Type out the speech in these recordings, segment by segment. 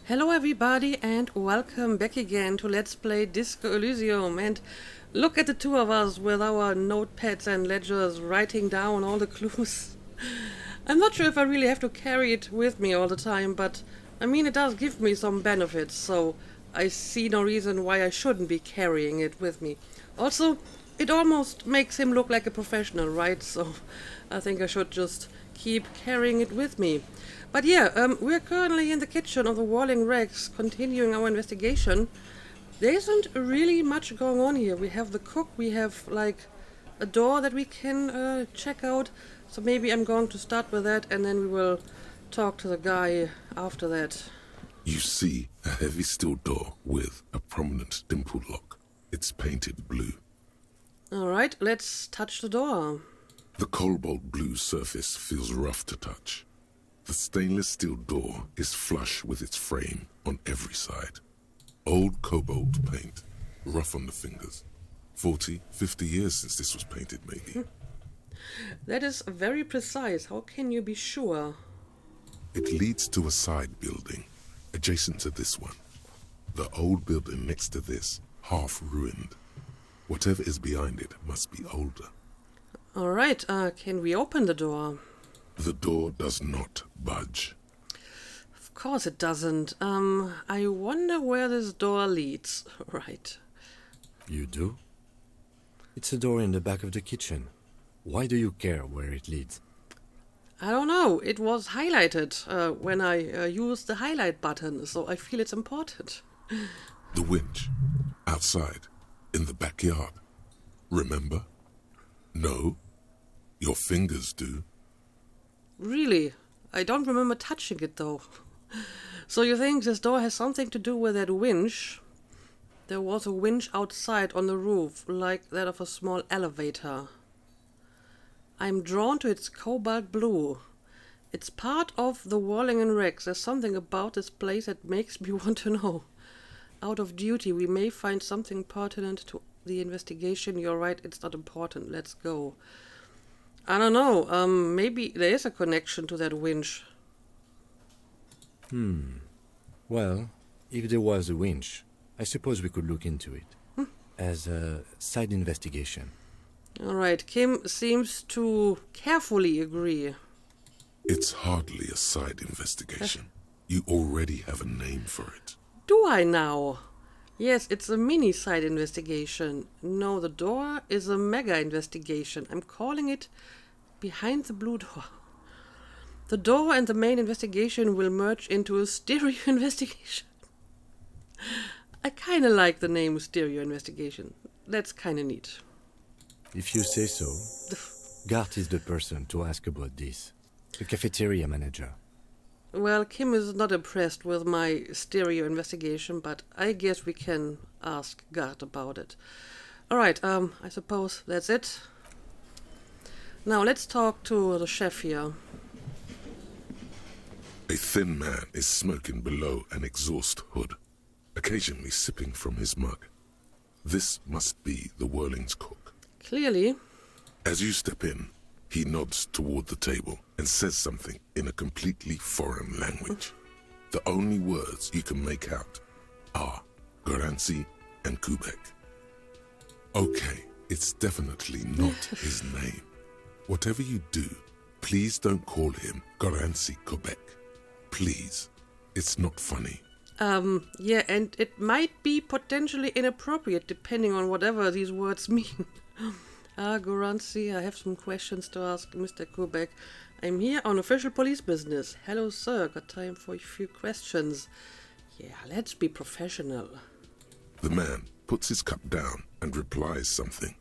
Hello everybody and welcome back again to Let's Play Disco Elysium, and look at the two of us with our notepads and ledgers writing down all the clues. I'm not sure if I really have to carry it with me all the time, but I mean it does give me some benefits, so I see no reason why I shouldn't be carrying it with me. Also, it almost makes him look like a professional, right? So I think I should just keep carrying it with me. But yeah, we're currently in the kitchen of the Whirling Rex, continuing our investigation. There isn't really much going on here. We have the cook, we have like a door that we can check out. So maybe I'm going to start with that and then we will talk to the guy after that. You see a heavy steel door with a prominent dimpled lock. It's painted blue. Alright, let's touch the door. The cobalt blue surface feels rough to touch. The stainless steel door is flush with its frame on every side. Old cobalt paint, rough on the fingers. 40, 50 years since this was painted, maybe. That is very precise. How can you be sure? It leads to a side building, adjacent to this one. The old building next to this, half ruined. Whatever is behind it must be older. Alright, can we open the door? The door does not budge. Of course it doesn't. I wonder where this door leads. Right. You do? It's a door in the back of the kitchen. Why do you care where it leads? I don't know. It was highlighted when I used the highlight button, so I feel it's important. The winch. Outside. In the backyard. Remember? No. Your fingers do. Really? I don't remember touching it though. So you think this door has something to do with that winch? There was a winch outside on the roof, like that of a small elevator. I'm drawn to its cobalt blue. It's part of the Whirling Rex. There's something about this place that makes me want to know. Out of duty, we may find something pertinent to the investigation. You're right, it's not important. Let's go. I don't know, maybe there is a connection to that winch. Well, if there was a winch, I suppose we could look into it. As a side investigation. Alright, Kim seems to carefully agree. It's hardly a side investigation. You already have a name for it. Do I now? Yes, it's a mini side investigation. No, the door is a mega investigation. I'm calling it Behind the Blue Door. The door and the main investigation will merge into a stereo investigation. I kinda like the name stereo investigation. That's kinda neat. If you say so, Gart is the person to ask about this. The cafeteria manager. Well, Kim is not impressed with my stereo investigation, but I guess we can ask Gart about it. Alright, I suppose that's it. Now let's talk to the chef here. A thin man is smoking below an exhaust hood, occasionally sipping from his mug. This must be the Whirling's cook. Clearly. As you step in, he nods toward the table and says something in a completely foreign language. The only words you can make out are Garancy and Kubek. Okay, it's definitely not his name. Whatever you do, please don't call him Garancy Kubek. Please. It's not funny. Yeah, and it might be potentially inappropriate depending on whatever these words mean. Garancy, I have some questions to ask Mr. Kubek. I'm here on official police business. Hello, sir. Got time for a few questions. Yeah, let's be professional. The man puts his cup down and replies something,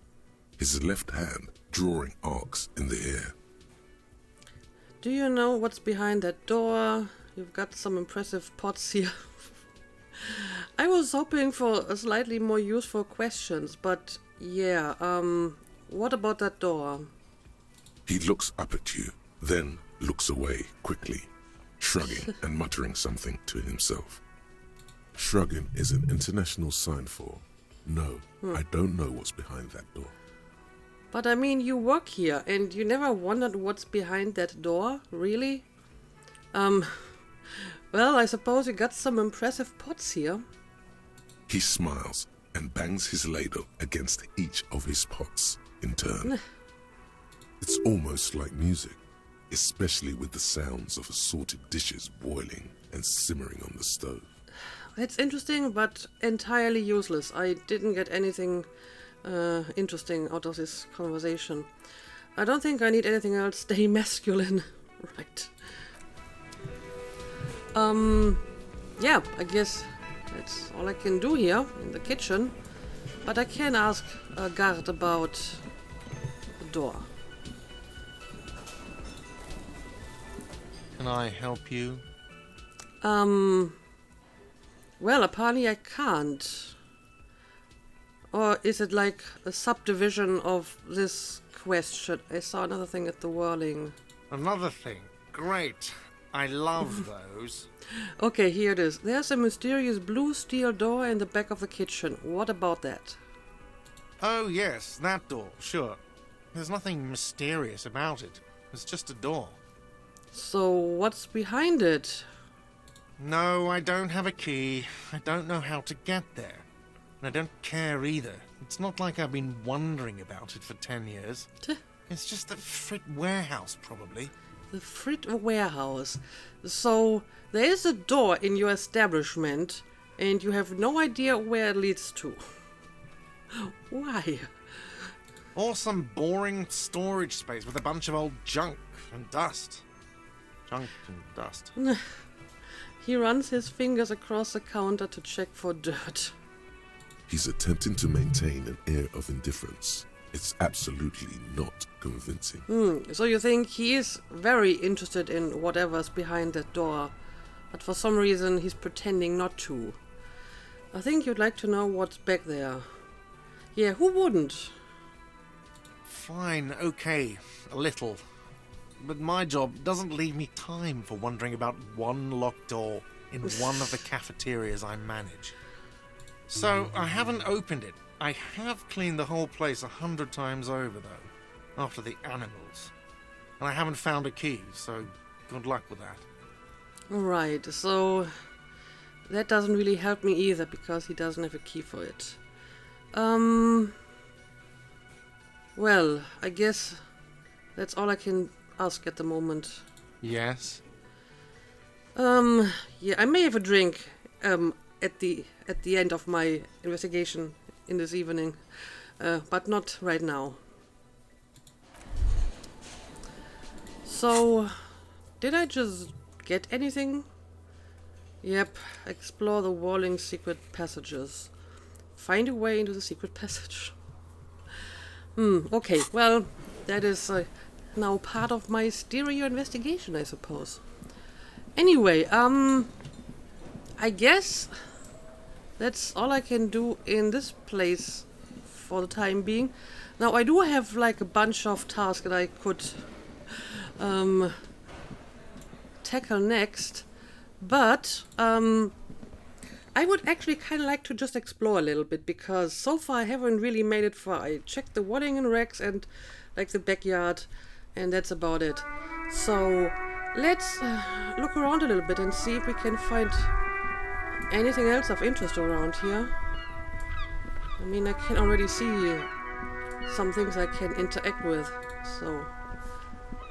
his left hand drawing arcs in the air. Do you know what's behind that door? You've got some impressive pots here. I was hoping for a slightly more useful questions, but yeah, what about that door? He looks up at you, then looks away quickly, shrugging and muttering something to himself. Shrugging is an international sign for, no, I don't know what's behind that door. But I mean, you work here, and you never wondered what's behind that door, really? Well, I suppose you got some impressive pots here. He smiles and bangs his ladle against each of his pots in turn. It's almost like music, especially with the sounds of assorted dishes boiling and simmering on the stove. That's interesting, but entirely useless. I didn't get anything interesting out of this conversation. I don't think I need anything else. Stay masculine. Right. Yeah, I guess that's all I can do here in the kitchen. But I can ask a guard about the door. Can I help you? Well, apparently I can't. Or is it like a subdivision of this question? I saw another thing at the whirling. Another thing. Great. I love those. Okay, here it is. There's a mysterious blue steel door in the back of the kitchen. What about that? Oh, yes, that door, sure. There's nothing mysterious about it. It's just a door. So, what's behind it? No, I don't have a key. I don't know how to get there. And I don't care either. It's not like I've been wondering about it for 10 years. It's just the Frit warehouse, probably. The Frit warehouse. So, there is a door in your establishment, and you have no idea where it leads to. Why? Or some boring storage space with a bunch of old junk and dust. Junk and dust. He runs his fingers across the counter to check for dirt. He's attempting to maintain an air of indifference. It's absolutely not convincing. So you think he is very interested in whatever's behind that door, but for some reason he's pretending not to. I think you'd like to know what's back there. Yeah, who wouldn't? Fine, okay, a little. But my job doesn't leave me time for wondering about one locked door in one of the cafeterias I manage. So I haven't opened it. I have cleaned the whole place 100 times over, though, after the animals. And I haven't found a key, so good luck with that. Right, so that doesn't really help me either, because he doesn't have a key for it. Well, I guess that's all I can ask at the moment. Yes? Yeah, I may have a drink at the end of my investigation in this evening, but not right now. So, did I just get anything? Yep, explore the walling secret passages. Find a way into the secret passage. Okay, well, that is now part of my stereo investigation, I suppose. Anyway, I guess that's all I can do in this place for the time being. Now, I do have like a bunch of tasks that I could tackle next, but I would actually kind of like to just explore a little bit, because so far I haven't really made it far. I checked the watering and racks and like the backyard, and that's about it. So let's look around a little bit and see if we can find anything else of interest around here. I mean, I can already see some things I can interact with, so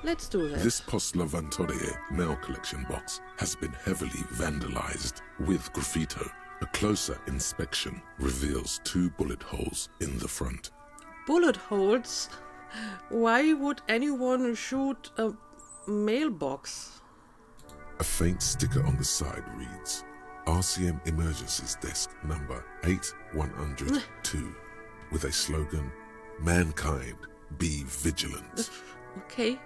let's do that. This Post Lavantorie mail collection box has been heavily vandalized with graffito. A closer inspection reveals 2 bullet holes in the front. Bullet holes? Why would anyone shoot a mailbox? A faint sticker on the side reads, RCM Emergencies Desk number 8102, with a slogan, Mankind, be vigilant. Okay.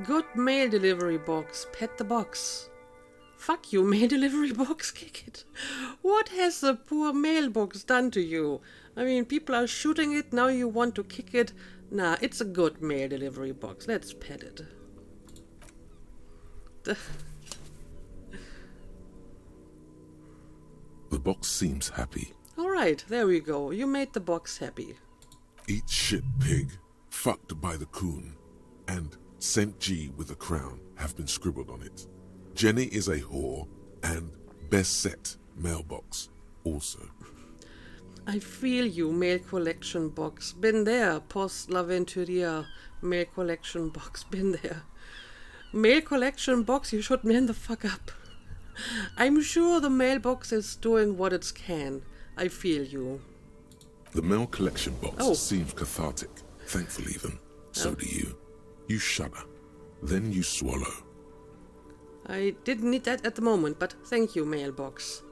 Good mail delivery box. Pet the box. Fuck you, mail delivery box. Kick it. What has the poor mailbox done to you? I mean, people are shooting it, now you want to kick it. Nah, it's a good mail delivery box. Let's pet it. The box seems happy. Alright, there we go. You made the box happy. Eat shit pig, fucked by the coon, and St. G with a crown have been scribbled on it. Jenny is a whore, And best set mailbox also. I feel you, mail collection box. Been there, post l'avventuria. Mail collection box, been there. Mail collection box, you should man the fuck up. I'm sure the mailbox is doing what it can. I feel you. The mail collection box Oh. seems cathartic. Thankful even. So do you. You shudder. Then you swallow. I didn't need that at the moment, but thank you, mailbox.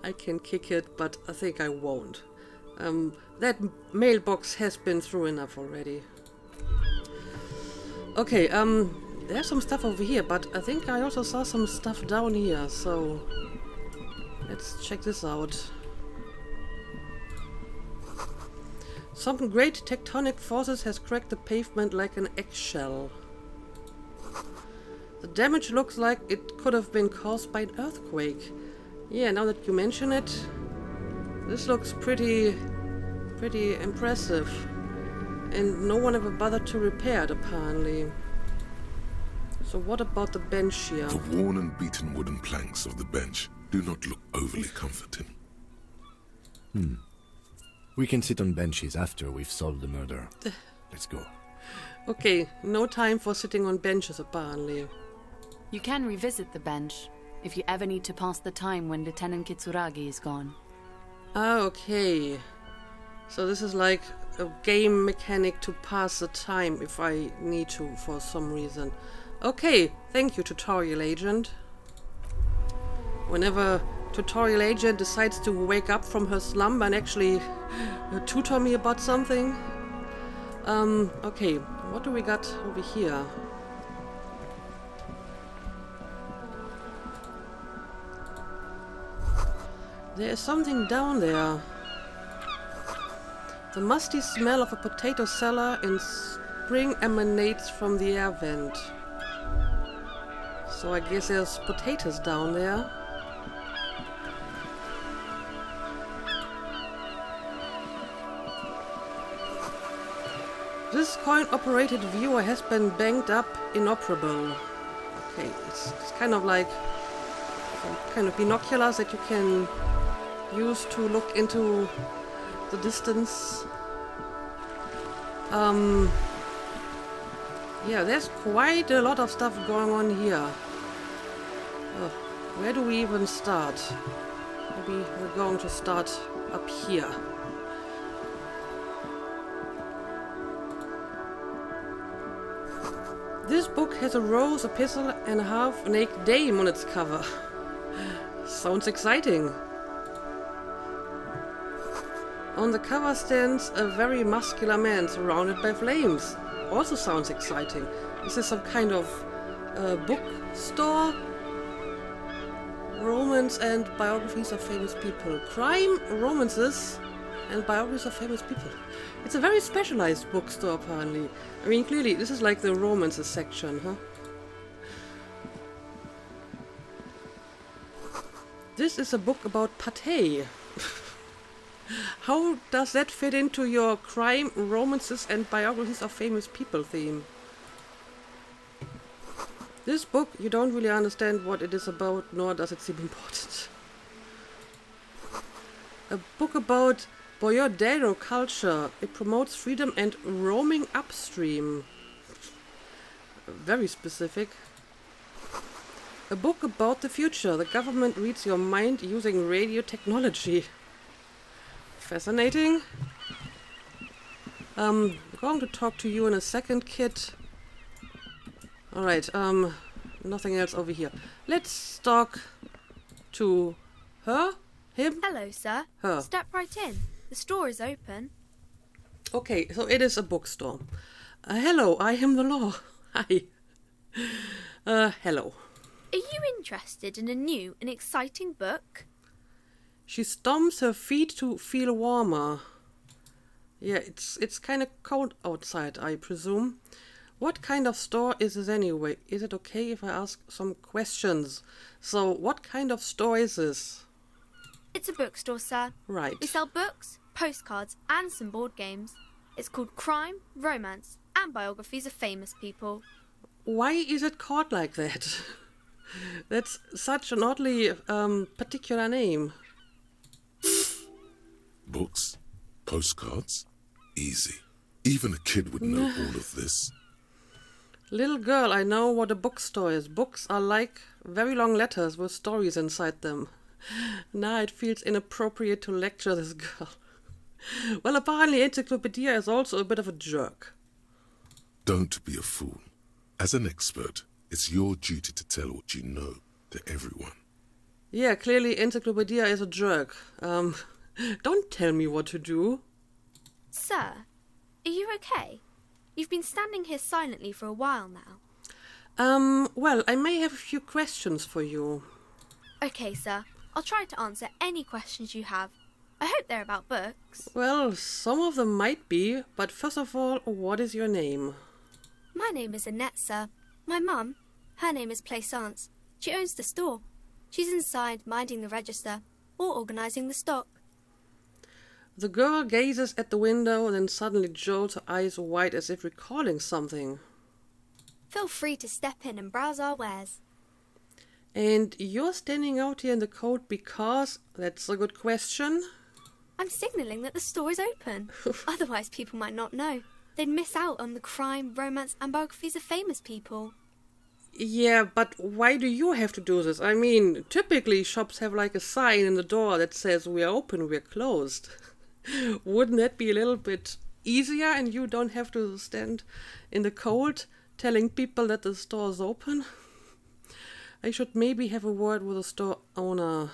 I can kick it, but I think I won't. That mailbox has been through enough already. Okay, there's some stuff over here, but I think I also saw some stuff down here, so let's check this out. Some great tectonic forces has cracked the pavement like an eggshell. The damage looks like it could have been caused by an earthquake. Yeah, now that you mention it, this looks pretty impressive. And no one ever bothered to repair it, apparently. So what about the bench here? The worn and beaten wooden planks of the bench do not look overly comforting. We can sit on benches after we've solved the murder. Let's go. Okay, no time for sitting on benches, apparently. You can revisit the bench if you ever need to pass the time when Lieutenant Kitsuragi is gone. Ah, okay. So this is like a game mechanic to pass the time if I need to for some reason. Okay, thank you, tutorial agent. Whenever tutorial agent decides to wake up from her slumber and actually tutor me about something. Okay, what do we got over here? There is something down there. The musty smell of a potato cellar in spring emanates from the air vent. So I guess there's potatoes down there. This coin-operated viewer has been banged up inoperable. Okay, it's kind of like some kind of binoculars that you can use to look into the distance. Yeah, there's quite a lot of stuff going on here. Where do we even start? Maybe we're going to start up here. This book has a rose epistle and a half-naked dame on its cover. Sounds exciting. On the cover stands a very muscular man surrounded by flames. Also sounds exciting. Is this some kind of bookstore? Romance and biographies of famous people. Crime, romances, and biographies of famous people. It's a very specialized bookstore, apparently. I mean, clearly, this is like the romances section, huh? This is a book about pate. How does that fit into your crime, romances, and biographies of famous people theme? This book, you don't really understand what it is about, nor does it seem important. A book about Boyardero culture. It promotes freedom and roaming upstream. Very specific. A book about the future. The government reads your mind using radio technology. Fascinating. I'm going to talk to you in a second, kid. Alright, nothing else over here. Let's talk to her? Him? Hello, sir. Her. Step right in. The store is open. Okay, so it is a bookstore. Hello, I am the law. Hi. Hello. Are you interested in a new and exciting book? She stomps her feet to feel warmer. Yeah, it's kind of cold outside, I presume. What kind of store is this anyway? Is it okay if I ask some questions? So, what kind of store is this? It's a bookstore, sir. Right. We sell books, postcards, and some board games. It's called Crime, Romance, and Biographies of Famous People. Why is it called like that? That's such an oddly particular name. Books? Postcards? Easy. Even a kid would know all of this. Little girl, I know what a bookstore is. Books are like very long letters with stories inside them. Now it feels inappropriate to lecture this girl. Well, apparently Encyclopedia is also a bit of a jerk. Don't be a fool. As an expert, it's your duty to tell what you know to everyone. Yeah, clearly Encyclopedia is a jerk. Don't tell me what to do. Sir, are you okay? You've been standing here silently for a while now. Well, I may have a few questions for you. Okay, sir. I'll try to answer any questions you have. I hope they're about books. Well, some of them might be, but first of all, what is your name? My name is Annette, sir. My mum, her name is Plaisance. She owns the store. She's inside minding the register or organising the stock. The girl gazes at the window and then suddenly jolts her eyes wide as if recalling something. Feel free to step in and browse our wares. And you're standing out here in the cold because... That's a good question. I'm signalling that the store is open. Otherwise people might not know. They'd miss out on the crime, romance and biographies of famous people. Yeah, but why do you have to do this? I mean, typically shops have like a sign in the door that says we're open, we're closed. Wouldn't that be a little bit easier and you don't have to stand in the cold telling people that the store's open? I should maybe have a word with the store owner.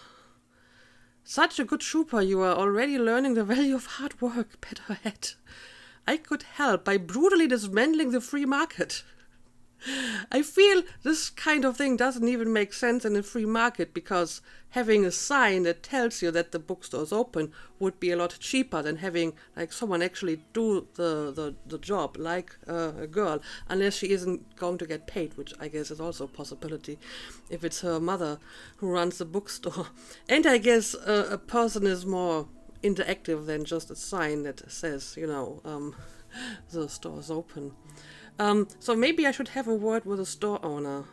Such a good trooper you are, already learning the value of hard work, pat her head. I could help by brutally dismantling the free market. I feel this kind of thing doesn't even make sense in a free market because having a sign that tells you that the bookstore is open would be a lot cheaper than having like someone actually do the job, like a girl, unless she isn't going to get paid, which I guess is also a possibility if it's her mother who runs the bookstore. And I guess a person is more interactive than just a sign that says, the store is open. So maybe I should have a word with the store owner.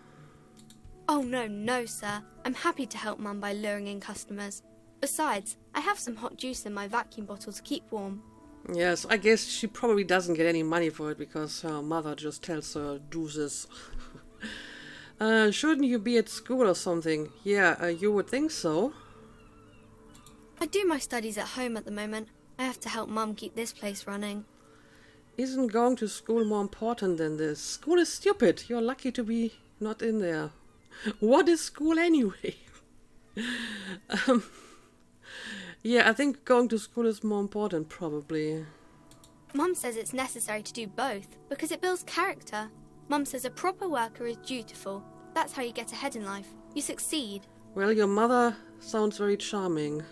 Oh, no, sir. I'm happy to help Mum by luring in customers. Besides, I have some hot juice in my vacuum bottle to keep warm. Yes, I guess she probably doesn't get any money for it because her mother just tells her do this. Shouldn't you be at school or something? Yeah, you would think so. I do my studies at home at the moment. I have to help Mum keep this place running. Isn't going to school more important than this? School is stupid. You're lucky to be not in there. What is school anyway? Yeah, I think going to school is more important, probably. Mum says it's necessary to do both because it builds character. Mum says a proper worker is dutiful. That's how you get ahead in life. You succeed. Well, your mother sounds very charming.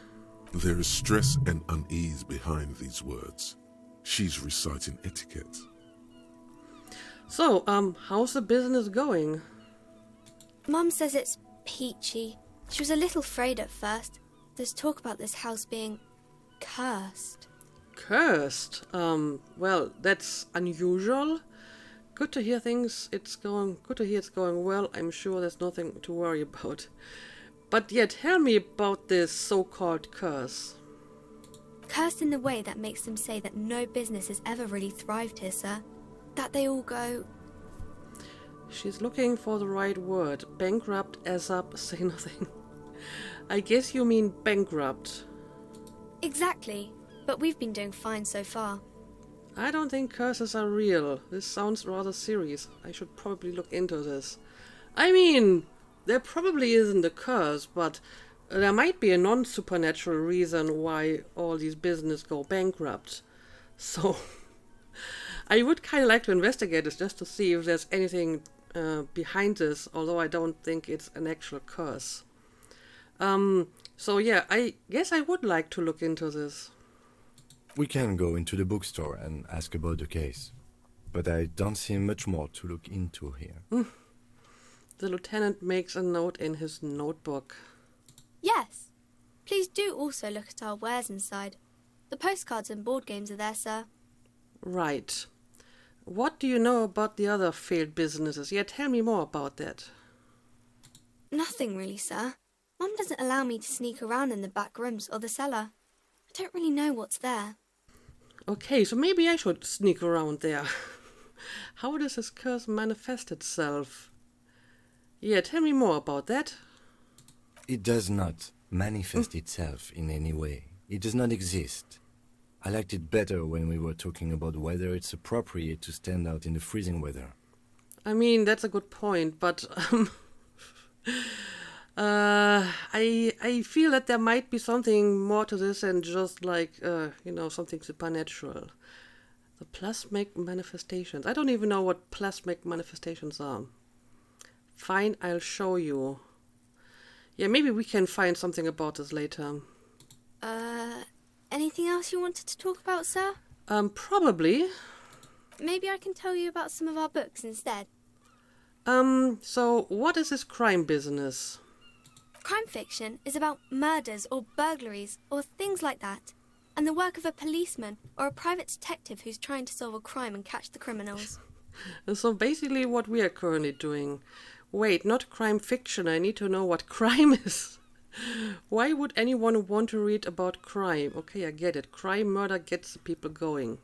There is stress and unease behind these words. She's reciting etiquette. So, how's the business going? Mum says it's peachy. She was a little afraid at first. There's talk about this house being cursed. Cursed? Well, that's unusual. Good to hear it's going well. I'm sure there's nothing to worry about. But yeah, tell me about this so-called curse. Cursed in the way that makes them say that no business has ever really thrived here, sir. That they all go... She's looking for the right word. Bankrupt, as up, say nothing. I guess you mean bankrupt. Exactly. But we've been doing fine so far. I don't think curses are real. This sounds rather serious. I should probably look into this. I mean, there probably isn't a curse, but there might be a non-supernatural reason why all these businesses go bankrupt. So, I would kind of like to investigate this just to see if there's anything behind this, although I don't think it's an actual curse. So yeah, I guess I would like to look into this. We can go into the bookstore and ask about the case, but I don't see much more to look into here. The lieutenant makes a note in his notebook. Yes. Please do also look at our wares inside. The postcards and board games are there, sir. Right. What do you know about the other failed businesses? Yeah, tell me more about that. Nothing really, sir. Mum doesn't allow me to sneak around in the back rooms or the cellar. I don't really know what's there. Okay, so maybe I should sneak around there. How does this curse manifest itself? Yeah, tell me more about that. It does not manifest itself in any way. It does not exist. I liked it better when we were talking about whether it's appropriate to stand out in the freezing weather. I mean, that's a good point, but I feel that there might be something more to this than just like, something supernatural. The plasmic manifestations. I don't even know what plasmic manifestations are. Fine, I'll show you. Yeah, maybe we can find something about this later. Anything else you wanted to talk about, sir? Probably. Maybe I can tell you about some of our books instead. So what is this crime business? Crime fiction is about murders or burglaries or things like that, and the work of a policeman or a private detective who's trying to solve a crime and catch the criminals. So basically what we are currently doing. Wait, not crime fiction, I need to know what crime is. Why would anyone want to read about crime? Okay, I get it. Crime, murder gets the people going.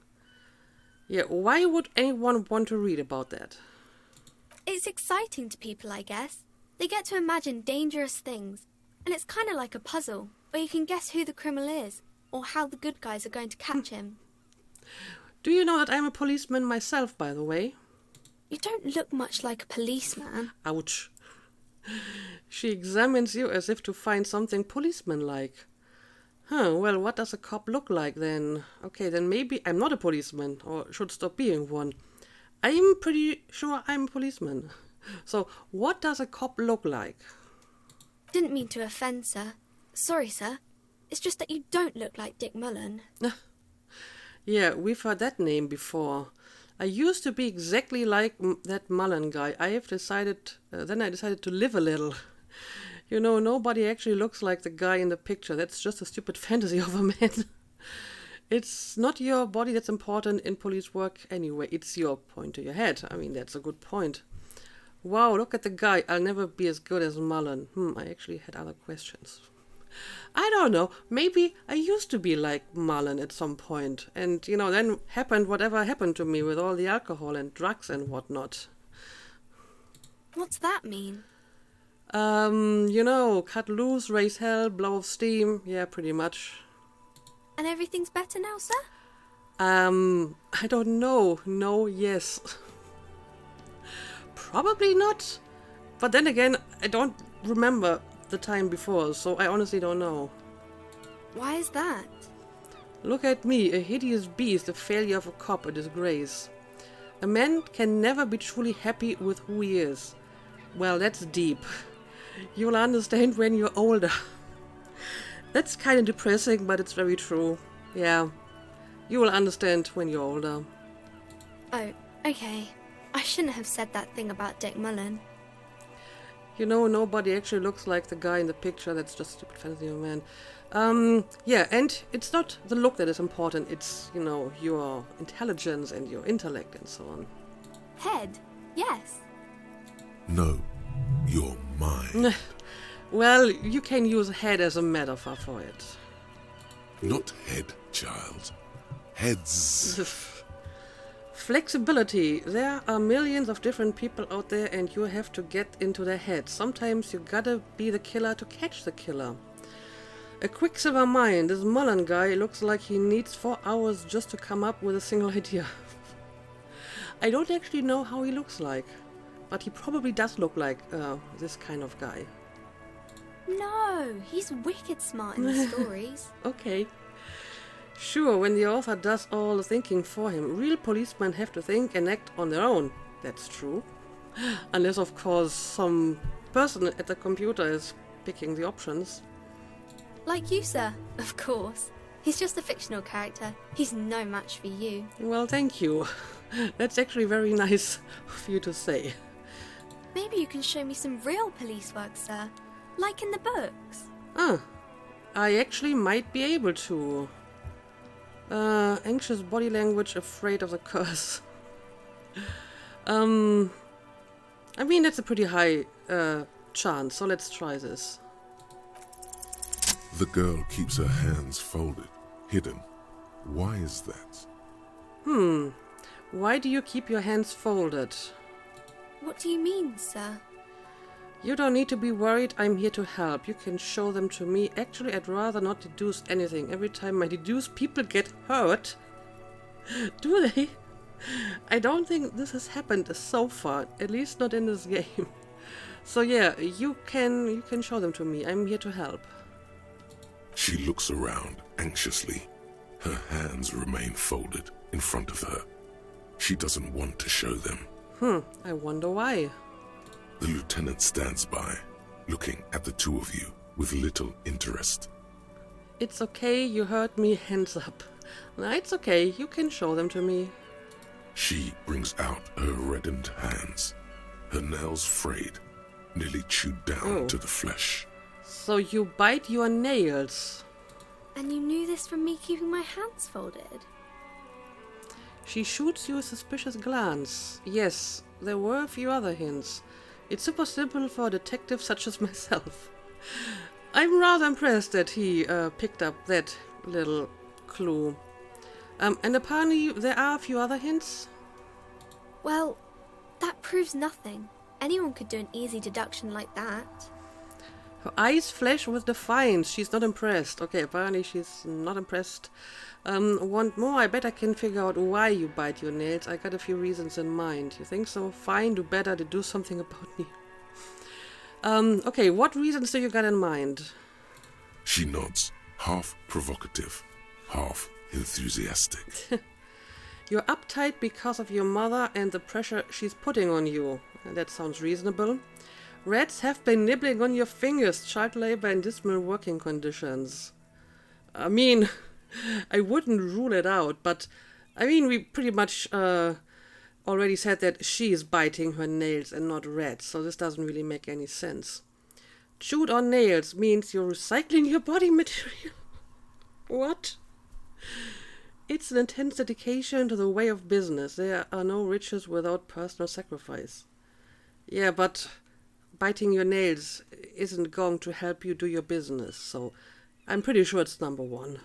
Yeah, why would anyone want to read about that? It's exciting to people, I guess. They get to imagine dangerous things, and it's kind of like a puzzle, where you can guess who the criminal is, or how the good guys are going to catch him. Do you know that I'm a policeman myself, by the way? You don't look much like a policeman. Ouch. She examines you as if to find something policeman-like. Well, what does a cop look like then? Okay, then maybe I'm not a policeman, or should stop being one. I'm pretty sure I'm a policeman. So, what does a cop look like? Didn't mean to offend, sir. Sorry, sir. It's just that you don't look like Dick Mullen. Yeah, we've heard that name before. I used to be exactly like that Mullen guy. Then I decided to live a little. You know, nobody actually looks like the guy in the picture. That's just a stupid fantasy of a man. It's not your body that's important in police work anyway. It's your point to your head. I mean, that's a good point. Wow, look at the guy. I'll never be as good as Mullen. I actually had other questions. I don't know. Maybe I used to be like Mullen at some point. And, then happened whatever happened to me with all the alcohol and drugs and whatnot. What's that mean? Cut loose, raise hell, blow off steam. Yeah, pretty much. And everything's better now, sir? I don't know. No, yes. Probably not. But then again, I don't remember the time before, so I honestly don't know. Why is that? Look at me, a hideous beast, a failure of a cop, a disgrace. A man can never be truly happy with who he is. Well, that's deep. You'll understand when you're older. That's kind of depressing, but it's very true. Yeah, you will understand when you're older. Oh, okay. I shouldn't have said that thing about Dick Mullen. Nobody actually looks like the guy in the picture. That's just a stupid fantasy of a man. Yeah, and it's not the look that is important. It's, your intelligence and your intellect and so on. Head? Yes. No, your mind. Well, you can use head as a metaphor for it. Not head, child. Heads. Flexibility. There are millions of different people out there and you have to get into their heads. Sometimes you gotta be the killer to catch the killer. A quicksilver mind. This Mullen guy looks like he needs 4 hours just to come up with a single idea. I don't actually know how he looks like, but he probably does look like this kind of guy. No, he's wicked smart in the stories. Okay. Sure, when the author does all the thinking for him, real policemen have to think and act on their own. That's true. Unless, of course, some person at the computer is picking the options. Like you, sir, of course. He's just a fictional character. He's no match for you. Well, thank you. That's actually very nice of you to say. Maybe you can show me some real police work, sir. Like in the books. I actually might be able to. Anxious body language, afraid of the curse. I mean, that's a pretty high chance, so let's try this. The girl keeps her hands folded, hidden. Why is that? Why do you keep your hands folded? What do you mean, sir? You don't need to be worried, I'm here to help. You can show them to me. Actually, I'd rather not deduce anything. Every time I deduce, people get hurt. Do they? I don't think this has happened so far, at least not in this game. So yeah, you can show them to me. I'm here to help. She looks around anxiously. Her hands remain folded in front of her. She doesn't want to show them. I wonder why. The lieutenant stands by, looking at the two of you with little interest. It's okay, you heard me, hands up. No, it's okay, you can show them to me. She brings out her reddened hands, her nails frayed, nearly chewed down to the flesh. So you bite your nails. And you knew this from me keeping my hands folded? She shoots you a suspicious glance. Yes, there were a few other hints. It's super simple for a detective such as myself. I'm rather impressed that he picked up that little clue. And apparently there are a few other hints. Well, that proves nothing. Anyone could do an easy deduction like that. Her eyes flash with defiance. She's not impressed. Okay, apparently she's not impressed. Want more? I bet I can figure out why you bite your nails. I got a few reasons in mind. You think so? Fine, do better to do something about me. Okay, what reasons do you got in mind? She nods, half provocative, half enthusiastic. You're uptight because of your mother and the pressure she's putting on you. That sounds reasonable. Rats have been nibbling on your fingers, child labor and dismal working conditions. I mean, I wouldn't rule it out, but I mean, we pretty much already said that she is biting her nails and not rats, so this doesn't really make any sense. Chewed on nails means you're recycling your body material. What? It's an intense dedication to the way of business. There are no riches without personal sacrifice. Yeah, but biting your nails isn't going to help you do your business, so I'm pretty sure it's number one.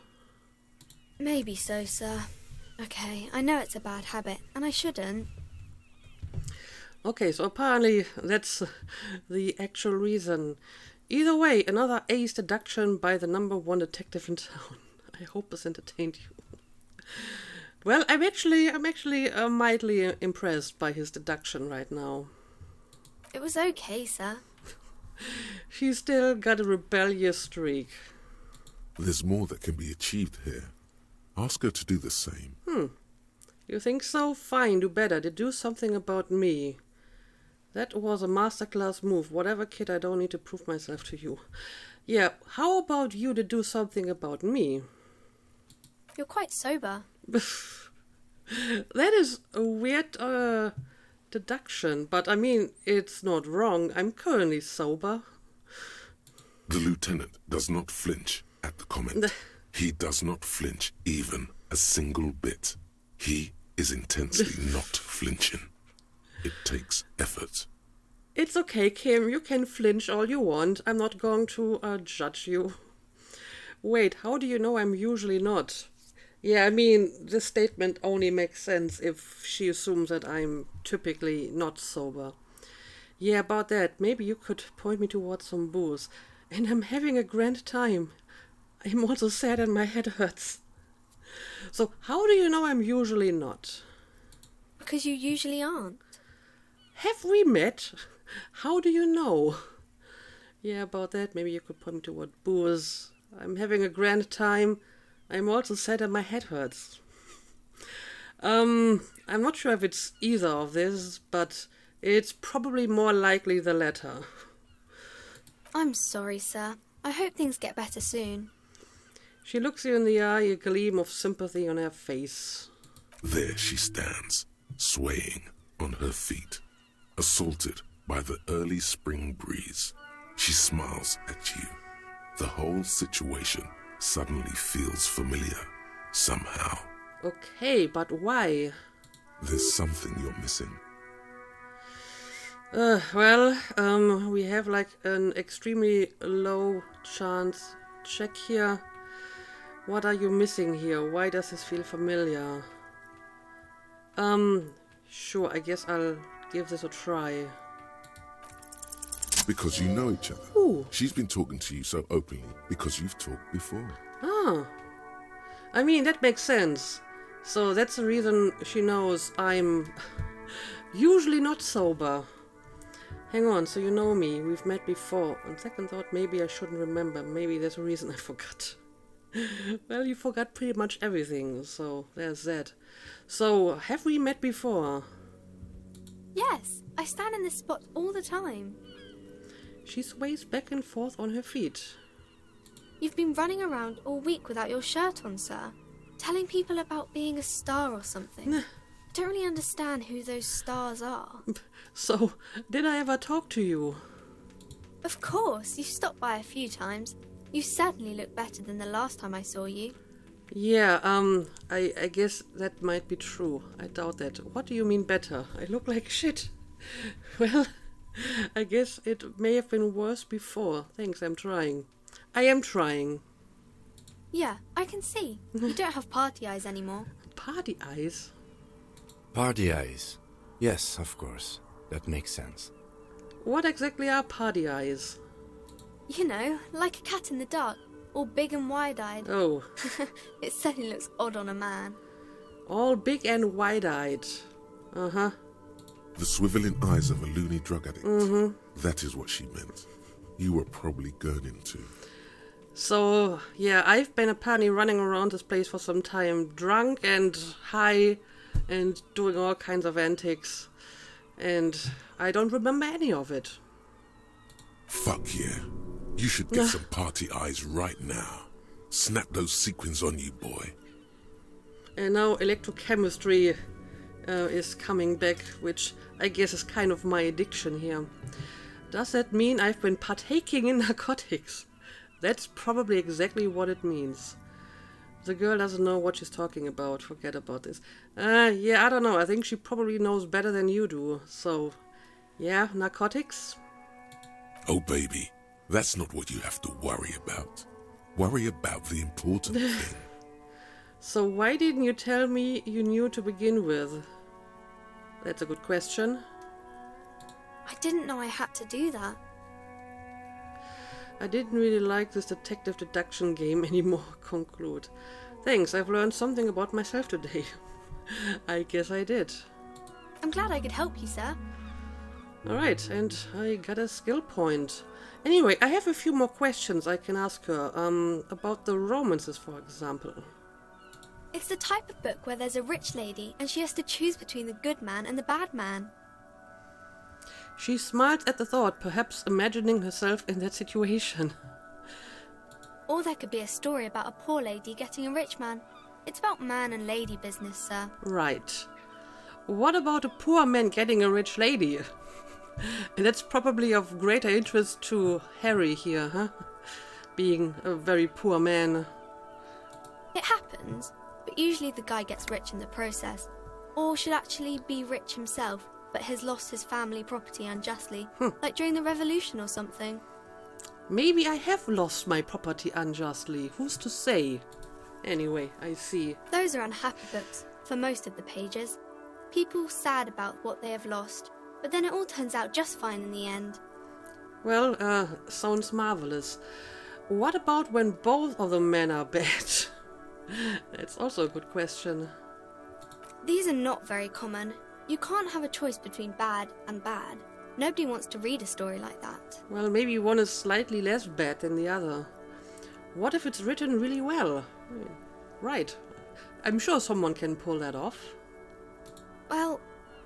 Maybe so, sir. Okay, I know it's a bad habit, and I shouldn't. Okay, so apparently that's the actual reason. Either way, another ace deduction by the number one detective in town. I hope this entertained you. Well, I'm actually mildly impressed by his deduction right now. It was okay, sir. She's still got a rebellious streak. There's more that can be achieved here. Ask her to do the same. You think so? Fine, do better. Do something about me. That was a masterclass move. Whatever, kid, I don't need to prove myself to you. Yeah, how about you to do something about me? You're quite sober. That is a weird deduction, but I mean, it's not wrong. I'm currently sober. The lieutenant does not flinch at the comment. He does not flinch even a single bit. He is intensely not flinching. It takes effort. It's okay, Kim. You can flinch all you want. I'm not going to judge you. Wait, how do you know I'm usually not? Yeah, I mean, this statement only makes sense if she assumes that I'm typically not sober. Yeah, about that. Maybe you could point me towards some booze. And I'm having a grand time. I'm also sad and my head hurts. So, how do you know I'm usually not? Because you usually aren't. Have we met? How do you know? Yeah, about that. Maybe you could point me toward booze. I'm having a grand time. I'm also sad and my head hurts. I'm not sure if it's either of this, but it's probably more likely the latter. I'm sorry, sir. I hope things get better soon. She looks you in the eye, a gleam of sympathy on her face. There she stands, swaying on her feet, assaulted by the early spring breeze. She smiles at you. The whole situation suddenly feels familiar, somehow. Okay, but why? There's something you're missing. We have like an extremely low chance check here. What are you missing here? Why does this feel familiar? Sure, I guess I'll give this a try. Because you know each other. Ooh. She's been talking to you so openly because you've talked before. Ah. I mean, that makes sense. So that's the reason she knows I'm usually not sober. Hang on, so you know me. We've met before. On second thought, maybe I shouldn't remember. Maybe there's a reason I forgot. Well, you forgot pretty much everything, so there's that. So, have we met before? Yes, I stand in this spot all the time. She sways back and forth on her feet. You've been running around all week without your shirt on, sir. Telling people about being a star or something. I don't really understand who those stars are. So, did I ever talk to you? Of course, you've stopped by a few times. You certainly look better than the last time I saw you. Yeah, I guess that might be true. I doubt that. What do you mean better? I look like shit. Well, I guess it may have been worse before. Thanks, I'm trying. I am trying. Yeah, I can see. You don't have party eyes anymore. Party eyes? Party eyes. Yes, of course. That makes sense. What exactly are party eyes? You know, like a cat in the dark, all big and wide-eyed. Oh, It certainly looks odd on a man. all big and wide-eyed. Uh-huh. The swiveling eyes of a loony drug addict. Mm-hmm. That is what she meant. You were probably gurning too. So, yeah, I've been apparently running around this place for some time, drunk and high and doing all kinds of antics. And I don't remember any of it. Fuck yeah. You should get some party eyes right now. Snap those sequins on you, boy. And now electrochemistry is coming back, which I guess is kind of my addiction here. Does that mean I've been partaking in narcotics? That's probably exactly what it means. The girl doesn't know what she's talking about. Forget about this. Yeah, I don't know. I think she probably knows better than you do. So, yeah, narcotics? Oh, baby, that's not what you have to worry about. Worry about the important thing. So why didn't you tell me you knew to begin with? That's a good question. I didn't know I had to do that. I didn't really like this detective deduction game anymore, conclude. Thanks, I've learned something about myself today. I guess I did. I'm glad I could help you, sir. Alright, and I got a skill point. Anyway, I have a few more questions I can ask her, about the romances, for example. It's the type of book where there's a rich lady and she has to choose between the good man and the bad man. She smiled at the thought, perhaps imagining herself in that situation. Or there could be a story about a poor lady getting a rich man. It's about man and lady business, sir. Right. What about a poor man getting a rich lady? And that's probably of greater interest to Harry here, huh? Being a very poor man. It happens, but usually the guy gets rich in the process. Or should actually be rich himself, but has lost his family property unjustly, like during the revolution or something. Maybe I have lost my property unjustly. Who's to say? Anyway, I see. Those are unhappy books, for most of the pages. People sad about what they have lost, but then it all turns out just fine in the end. Well, sounds marvelous. What about when both of the men are bad? That's also a good question. These are not very common. You can't have a choice between bad and bad. Nobody wants to read a story like that. Well, maybe one is slightly less bad than the other. What if it's written really well? Right. I'm sure someone can pull that off. Well,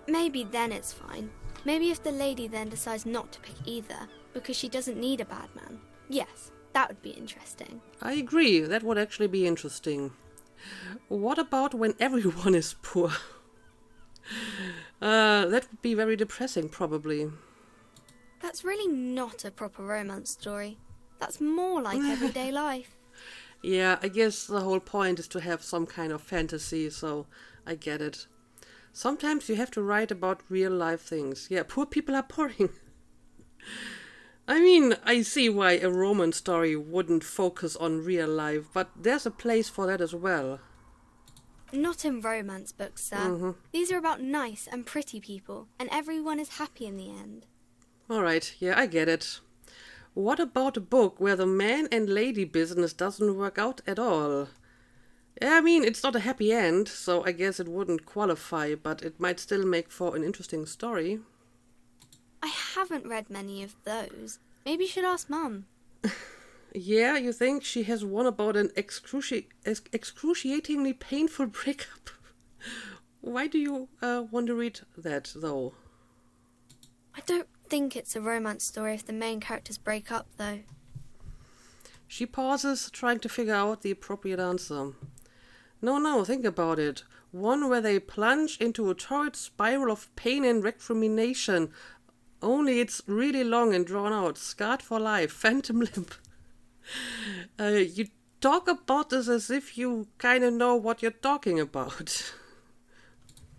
maybe then it's fine. Maybe if the lady then decides not to pick either, because she doesn't need a bad man. Yes, that would be interesting. I agree, that would actually be interesting. What about when everyone is poor? That would be very depressing, probably. That's really not a proper romance story. That's more like everyday life. Yeah, I guess the whole point is to have some kind of fantasy, so I get it. Sometimes you have to write about real life things. Yeah, poor people are boring. I mean, I see why a romance story wouldn't focus on real life, but there's a place for that as well. Not in romance books, sir. These are about nice and pretty people, and everyone is happy in the end. Alright, yeah, I get it. What about a book where the man and lady business doesn't work out at all? Yeah, I mean, it's not a happy end, so I guess it wouldn't qualify, but it might still make for an interesting story. I haven't read many of those. Maybe you should ask Mum. Yeah, you think she has one about an excruciatingly painful breakup? Why do you want to read that, though? I don't think it's a romance story if the main characters break up, though. She pauses, trying to figure out the appropriate answer. No, think about it. One where they plunge into a torrid spiral of pain and recrimination. Only it's really long and drawn out, scarred for life, phantom limb. You talk about this as if you kind of know what you're talking about.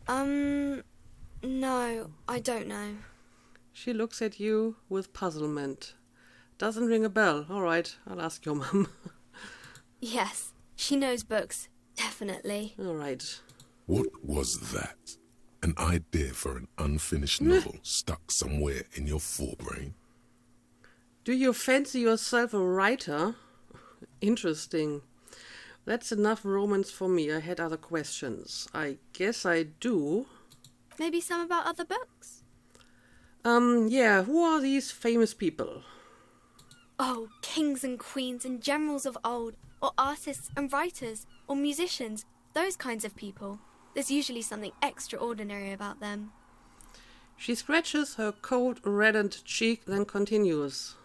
No, I don't know. She looks at you with puzzlement. Doesn't ring a bell. All right, I'll ask your mum. Yes, she knows books, definitely. All right. What was that? An idea for an unfinished novel stuck somewhere in your forebrain? Do you fancy yourself a writer? Interesting. That's enough romance for me. I had other questions. I guess I do. Maybe some about other books? Yeah, who are these famous people? Oh, kings and queens and generals of old, or artists and writers, or musicians, those kinds of people. There's usually something extraordinary about them. She scratches her cold, reddened cheek, then continues.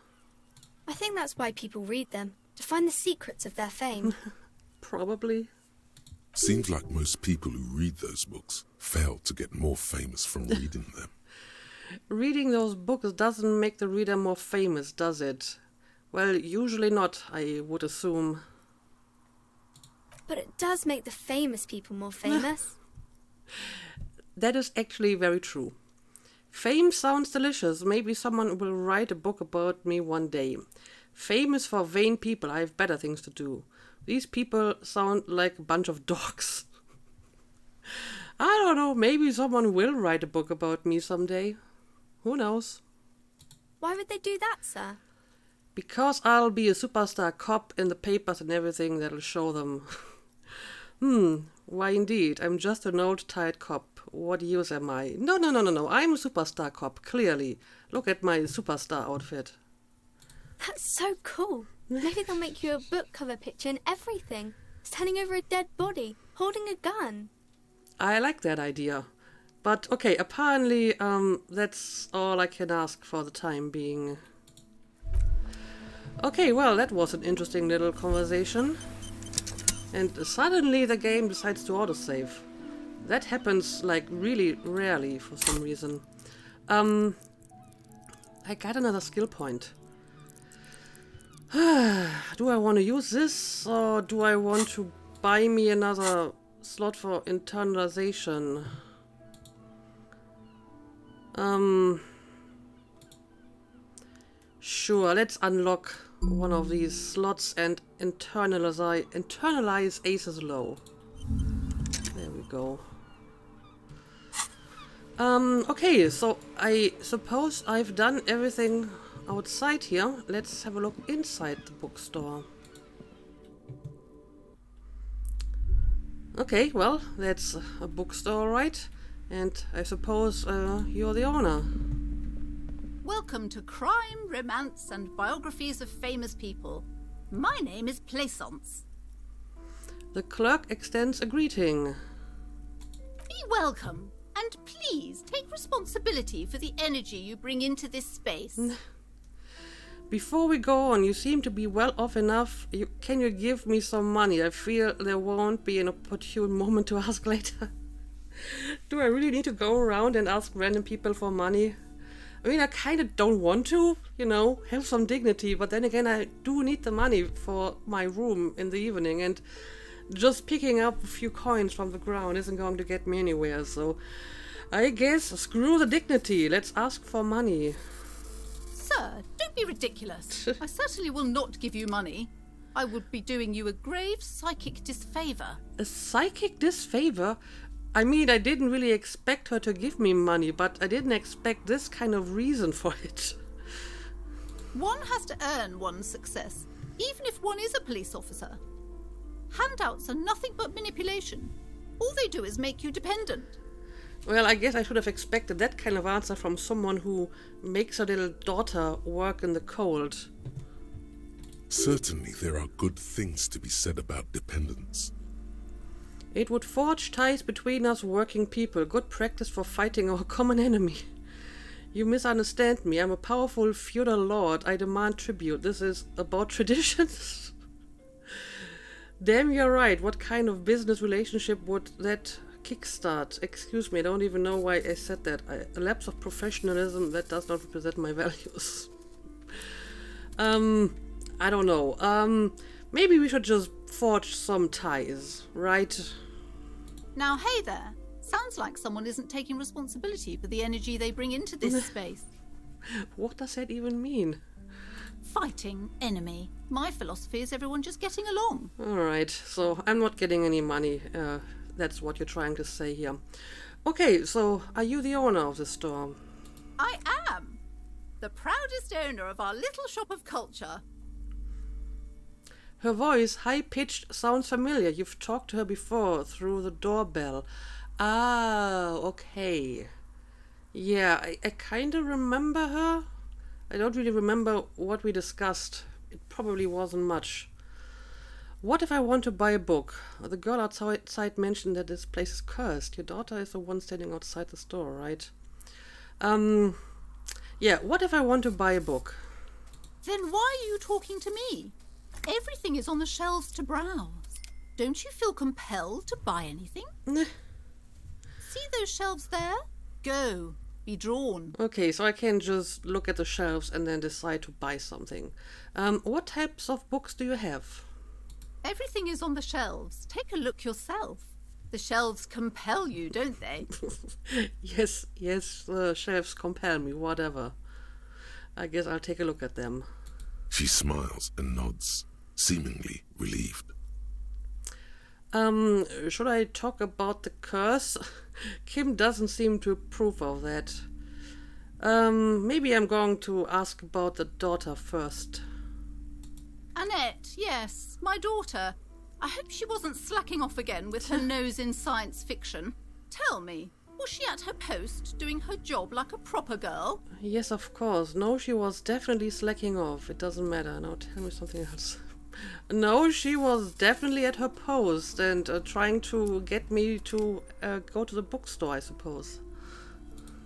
I think that's why people read them, to find the secrets of their fame. Probably. Seems like most people who read those books fail to get more famous from reading them. Reading those books doesn't make the reader more famous, does it? Well, usually not, I would assume. But it does make the famous people more famous. That is actually very true. Fame sounds delicious. Maybe someone will write a book about me one day. Fame is for vain people. I have better things to do. These people sound like a bunch of dogs. I don't know. Maybe someone will write a book about me someday. Who knows? Why would they do that, sir? Because I'll be a superstar cop in the papers and everything that'll show them. Why indeed? I'm just an old tired cop. What use am I? No. I'm a superstar cop, clearly. Look at my superstar outfit. That's so cool. Maybe they'll make you a book cover picture and everything. Standing over a dead body, holding a gun. I like that idea. But okay, apparently that's all I can ask for the time being. Okay, well, that was an interesting little conversation. And suddenly the game decides to autosave. That happens, like, really rarely for some reason. I got another skill point. Do I want to use this, or do I want to buy me another slot for internalization? Sure, let's unlock one of these slots and internalize Aces Low. There we go. Okay, so I suppose I've done everything outside here. Let's have a look inside the bookstore. Okay, well, that's a bookstore, right? And I suppose you're the owner. Welcome to Crime, Romance, and Biographies of Famous People. My name is Plaisance. The clerk extends a greeting. Be welcome, and please take responsibility for the energy you bring into this space. Before we go on, you seem to be well off enough. Can you give me some money? I feel there won't be an opportune moment to ask later. Do I really need to go around and ask random people for money? I mean, I kind of don't want to, you know, have some dignity, but then again, I do need the money for my room in the evening, and just picking up a few coins from the ground isn't going to get me anywhere, so I guess screw the dignity. Let's ask for money. Sir, don't be ridiculous. I certainly will not give you money. I would be doing you a grave psychic disfavour. A psychic disfavour? I mean, I didn't really expect her to give me money, but I didn't expect this kind of reason for it. One has to earn one's success, even if one is a police officer. Handouts are nothing but manipulation. All they do is make you dependent. Well, I guess I should have expected that kind of answer from someone who makes her little daughter work in the cold. Certainly there are good things to be said about dependence. It would forge ties between us working people, good practice for fighting our common enemy. You misunderstand me. I'm a powerful feudal lord. I demand tribute. This is about traditions. Damn, you're right. What kind of business relationship would that kickstart? Excuse me, I don't even know why I said that. A lapse of professionalism that does not represent my values. I don't know. Maybe we should just forge some ties, right? Now, hey there. Sounds like someone isn't taking responsibility for the energy they bring into this space. What does that even mean? Fighting enemy. My philosophy is everyone just getting along. Alright, so I'm not getting any money. That's what you're trying to say here. Okay, so are you the owner of the store? I am. The proudest owner of our little shop of culture. Her voice, high-pitched, sounds familiar. You've talked to her before through the doorbell. Ah, okay. Yeah, I kind of remember her. I don't really remember what we discussed. It probably wasn't much. What if I want to buy a book? The girl outside mentioned that this place is cursed. Your daughter is the one standing outside the store, right? Yeah, what if I want to buy a book? Then why are you talking to me? Everything is on the shelves to browse. Don't you feel compelled to buy anything? See those shelves there? Go. Be drawn. Okay, so I can just look at the shelves and then decide to buy something. What types of books do you have? Everything is on the shelves. Take a look yourself. The shelves compel you, don't they? Yes, the shelves compel me, whatever. I guess I'll take a look at them. She smiles and nods, seemingly relieved. Should I talk about the curse? Kim doesn't seem to approve of that. Maybe I'm going to ask about the daughter first. Annette, yes, my daughter. I hope she wasn't slacking off again with her nose in science fiction. Tell me, was she at her post, doing her job like a proper girl? Yes, of course. No, she was definitely slacking off. It doesn't matter. Now tell me something else. No, she was definitely at her post and trying to get me to go to the bookstore, I suppose.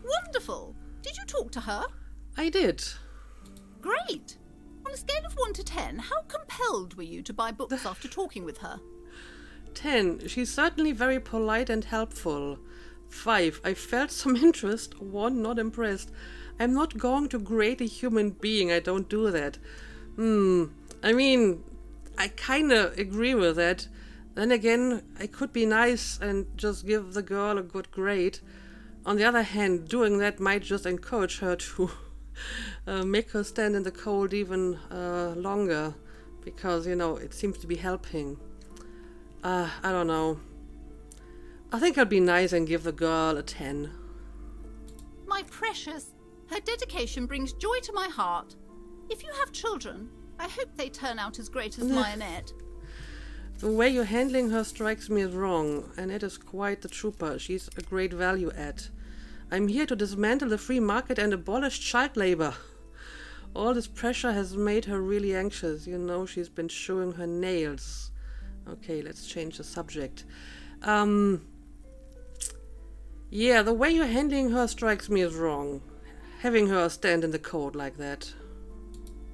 Wonderful. Did you talk to her? I did. Great. On a scale of 1 to 10, how compelled were you to buy books after talking with her? 10. She's certainly very polite and helpful. 5. I felt some interest. 1. Not impressed. I'm not going to grade a human being. I don't do that. I mean, I kinda agree with that. Then again, I could be nice and just give the girl a good grade. On the other hand, doing that might just encourage her to make her stand in the cold even longer, because, it seems to be helping. I don't know. I think I'll be nice and give the girl a 10. My precious, her dedication brings joy to my heart. If you have children, I hope they turn out as great as my Annette. The way you're handling her strikes me as wrong. Annette is quite the trooper. She's a great value add. I'm here to dismantle the free market and abolish child labor. All this pressure has made her really anxious. She's been chewing her nails. Okay, let's change the subject. Yeah, the way you're handling her strikes me as wrong. Having her stand in the cold like that.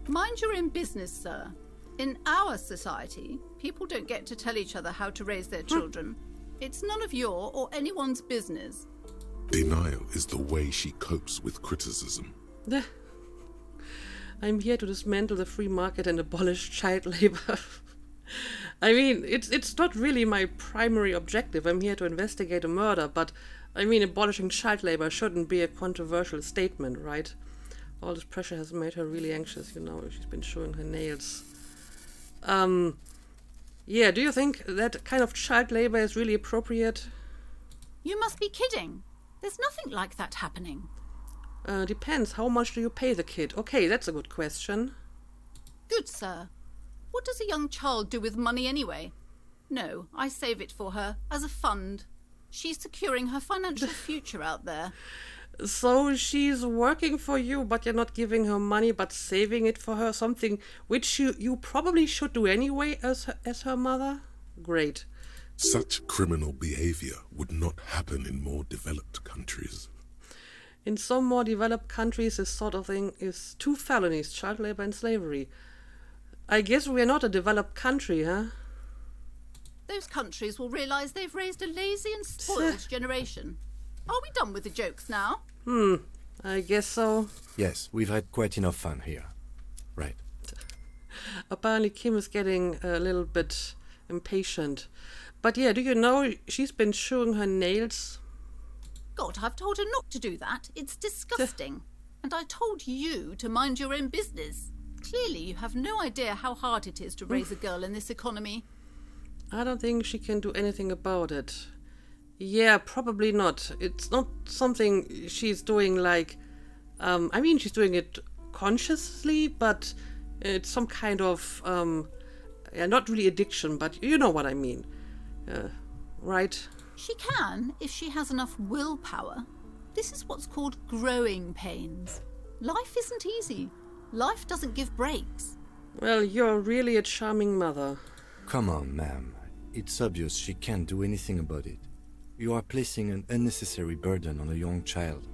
Mind your own business, sir. In our society, people don't get to tell each other how to raise their children. It's none of your or anyone's business. Denial is the way she copes with criticism. I'm here to dismantle the free market and abolish child labor. I mean, it's not really my primary objective. I'm here to investigate a murder, but I mean, abolishing child labor shouldn't be a controversial statement, right? All this pressure has made her really anxious, you know. She's been showing her nails. Yeah, do you think that kind of child labor is really appropriate? You must be kidding. There's nothing like that happening. Depends. How much do you pay the kid? Okay, that's a good question. Good sir. What does a young child do with money anyway? No, I save it for her as a fund. She's securing her financial future out there. So she's working for you, but you're not giving her money, but saving it for her, something which you probably should do anyway as her mother? Great. Such criminal behavior would not happen in more developed countries. In some more developed countries, this sort of thing is 2 felonies, child labor and slavery. I guess we're not a developed country, huh? Those countries will realise they've raised a lazy and spoiled generation. Are we done with the jokes now? I guess so. Yes, we've had quite enough fun here. Right. Apparently Kim is getting a little bit impatient. But yeah, do you know she's been chewing her nails? God, I've told her not to do that. It's disgusting. And I told you to mind your own business. Clearly you have no idea how hard it is to raise a girl in this economy. I don't think she can do anything about it. Yeah, probably not. It's not something she's doing like... I mean, she's doing it consciously, but it's some kind of... yeah, not really addiction, but you know what I mean. Right? She can, if she has enough willpower. This is what's called growing pains. Life isn't easy. Life doesn't give breaks. Well, you're really a charming mother. Come on, ma'am. It's obvious she can't do anything about it. You are placing an unnecessary burden on a young child.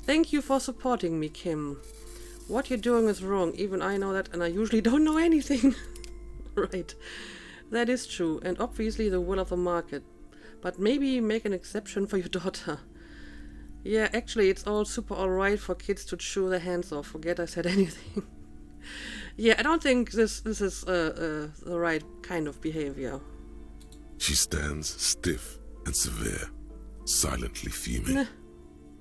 Thank you for supporting me, Kim. What you're doing is wrong. Even I know that, and I usually don't know anything. Right. That is true, and obviously the will of the market. But maybe make an exception for your daughter. Yeah, actually, it's all super alright for kids to chew their hands off. Forget I said anything. Yeah, I don't think this is the right kind of behavior. She stands stiff and severe, silently fuming.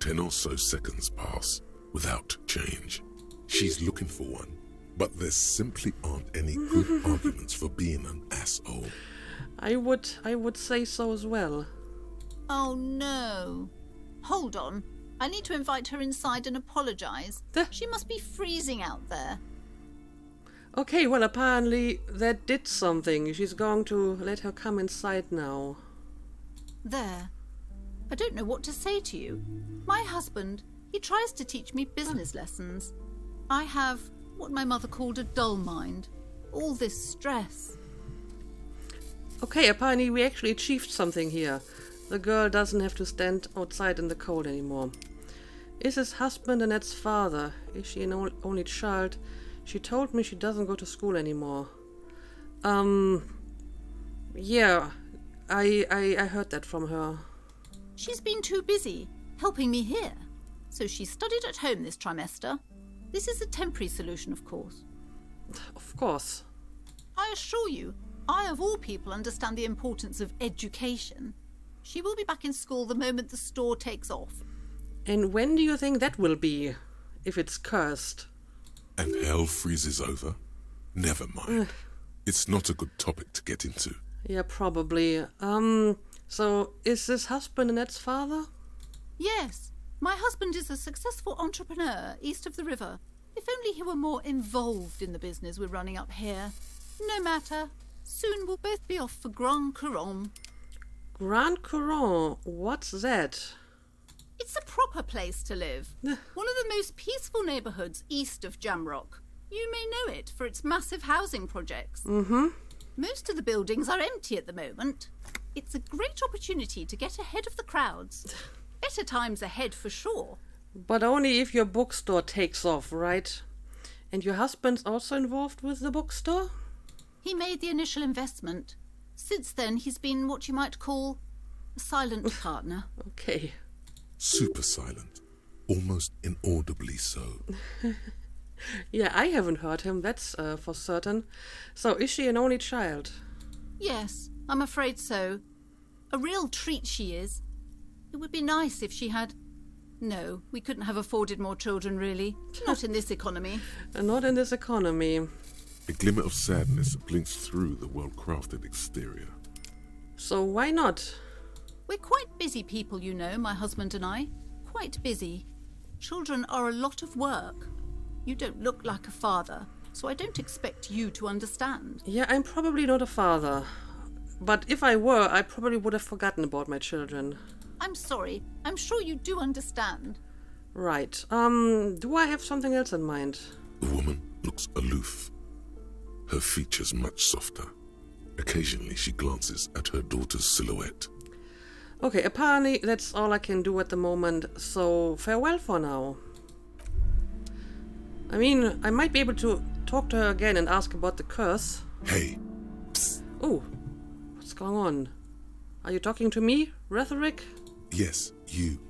10 or so seconds pass without change. She's looking for one, but there simply aren't any good arguments for being an asshole. I would say so as well. Oh no. Hold on. I need to invite her inside and apologise. She must be freezing out there. Okay, well, apparently that did something. She's going to let her come inside now. There. I don't know what to say to you. My husband, he tries to teach me business lessons. I have what my mother called a dull mind. All this stress. Okay, apparently we actually achieved something here. The girl doesn't have to stand outside in the cold anymore. Is his husband Annette's father? Is she an only child? She told me she doesn't go to school anymore. Yeah, I heard that from her. She's been too busy helping me here. So she studied at home this trimester. This is a temporary solution, of course. Of course. I assure you, I of all people understand the importance of education. She will be back in school the moment the store takes off. And when do you think that will be? If it's cursed. And hell freezes over? Never mind. It's not a good topic to get into. Yeah, probably. So is this husband Annette's father? Yes. My husband is a successful entrepreneur east of the river. If only he were more involved in the business we're running up here. No matter. Soon we'll both be off for Grand Couronne. Grand Couronne? What's that? It's a proper place to live. One of the most peaceful neighbourhoods east of Jamrock. You may know it for its massive housing projects. Mm-hmm. Most of the buildings are empty at the moment. It's a great opportunity to get ahead of the crowds. Better times ahead for sure. But only if your bookstore takes off, right? And your husband's also involved with the bookstore? He made the initial investment. Since then, he's been what you might call a silent partner. Okay. Super silent. Almost inaudibly so. Yeah, I haven't heard him, that's for certain. So, is she an only child? Yes, I'm afraid so. A real treat she is. It would be nice if she had... No, we couldn't have afforded more children, really. Not in this economy. Not in this economy. A glimmer of sadness blinks through the well-crafted exterior. So why not? We're quite busy people, you know, my husband and I. Quite busy. Children are a lot of work. You don't look like a father, so I don't expect you to understand. Yeah, I'm probably not a father. But if I were, I probably would have forgotten about my children. I'm sorry. I'm sure you do understand. Right. Do I have something else in mind? The woman looks aloof, her features much softer. Occasionally she glances at her daughter's silhouette. Okay, apparently that's all I can do at the moment, so farewell for now. I mean, I might be able to talk to her again and ask about the curse. Hey, psst. Oh, what's going on? Are you talking to me, Rhetoric? Yes, you.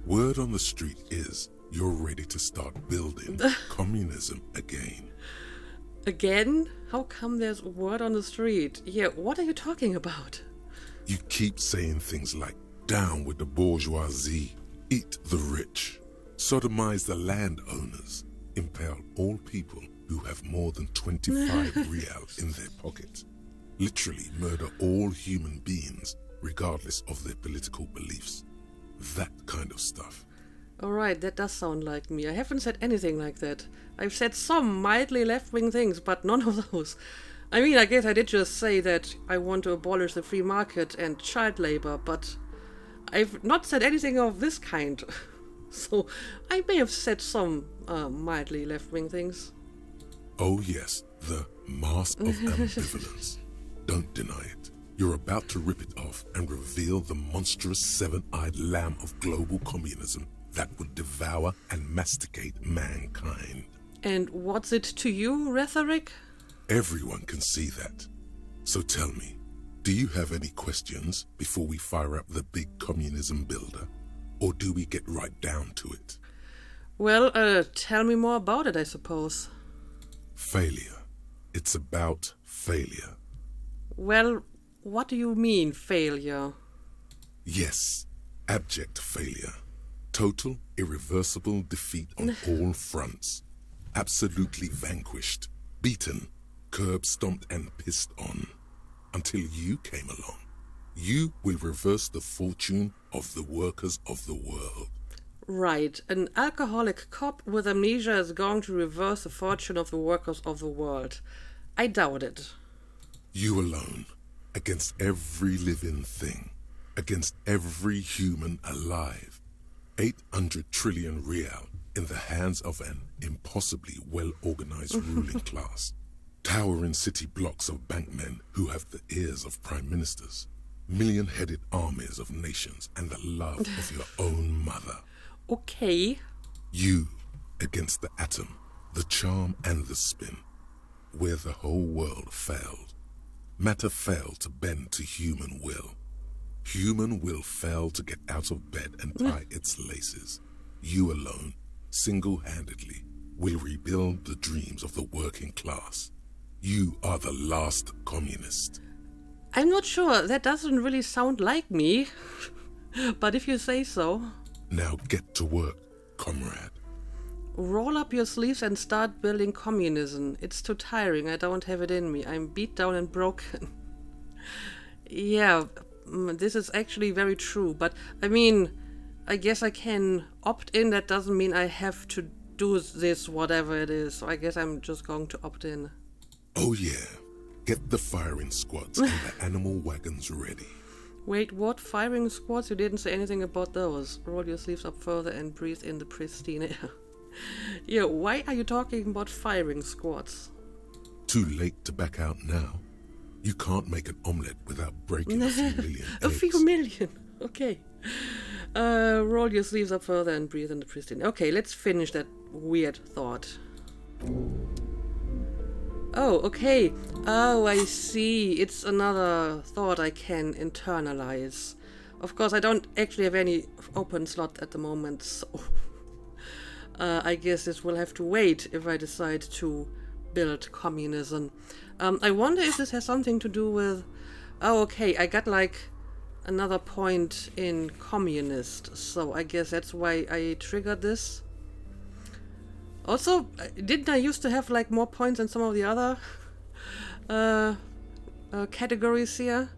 Word on the street is you're ready to start building communism again. Again? How come there's word on the street? Yeah, what are you talking about? You keep saying things like, down with the bourgeoisie, eat the rich, sodomize the landowners, impale all people who have more than 25 real in their pocket, literally murder all human beings regardless of their political beliefs. That kind of stuff. Alright, that does sound like me. I haven't said anything like that. I've said some mildly left-wing things, but none of those. I mean, I guess I did just say that I want to abolish the free market and child labor, but I've not said anything of this kind. So I may have said some mildly left-wing things. Oh yes, the mask of ambivalence. Don't deny it. You're about to rip it off and reveal the monstrous seven-eyed lamb of global communism that would devour and masticate mankind. And what's it to you, Rhetoric? Everyone can see that. So tell me, do you have any questions before we fire up the big communism builder? Or do we get right down to it? Well, tell me more about it, I suppose. Failure. It's about failure. Well, what do you mean, failure? Yes, abject failure. Total, irreversible defeat on all fronts. Absolutely vanquished, beaten, curb-stomped and pissed on. Until you came along. You will reverse the fortune of the workers of the world. Right, an alcoholic cop with amnesia is going to reverse the fortune of the workers of the world. I doubt it. You alone, against every living thing, against every human alive. 800 trillion real in the hands of an impossibly well-organized ruling class. Towering city blocks of bankmen who have the ears of prime ministers. Million-headed armies of nations and the love of your own mother. Okay. You against the atom, the charm and the spin. Where the whole world failed. Matter failed to bend to human will. Human will fail to get out of bed and tie its laces. You alone, single-handedly, will rebuild the dreams of the working class. You are the last communist. I'm not sure. That doesn't really sound like me. But if you say so. Now get to work, comrade. Roll up your sleeves and start building communism. It's too tiring. I don't have it in me. I'm beat down and broken. Yeah, this is actually very true. But, I mean, I guess I can opt in. That doesn't mean I have to do this, whatever it is. So I guess I'm just going to opt in. Oh yeah. Get the firing squads and the animal wagons ready. Wait, what? Firing squads? You didn't say anything about those. Roll your sleeves up further and breathe in the pristine air. Yeah, why are you talking about firing squads? Too late to back out now. You can't make an omelette without breaking a few million eggs. A few million. Okay. Roll your sleeves up further and breathe in the pristine. Okay, let's finish that weird thought. Oh, okay. Oh, I see. It's another thought I can internalize. Of course, I don't actually have any open slot at the moment, so... I guess this will have to wait if I decide to build communism. I wonder if this has something to do with... Oh, okay, I got like another point in communist, so I guess that's why I triggered this. Also, didn't I used to have like more points in some of the other categories here?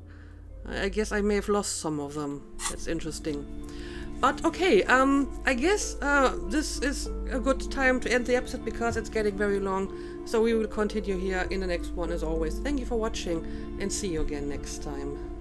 I guess I may have lost some of them. That's interesting. But okay, I guess this is a good time to end the episode because it's getting very long. So we will continue here in the next one as always. Thank you for watching and see you again next time.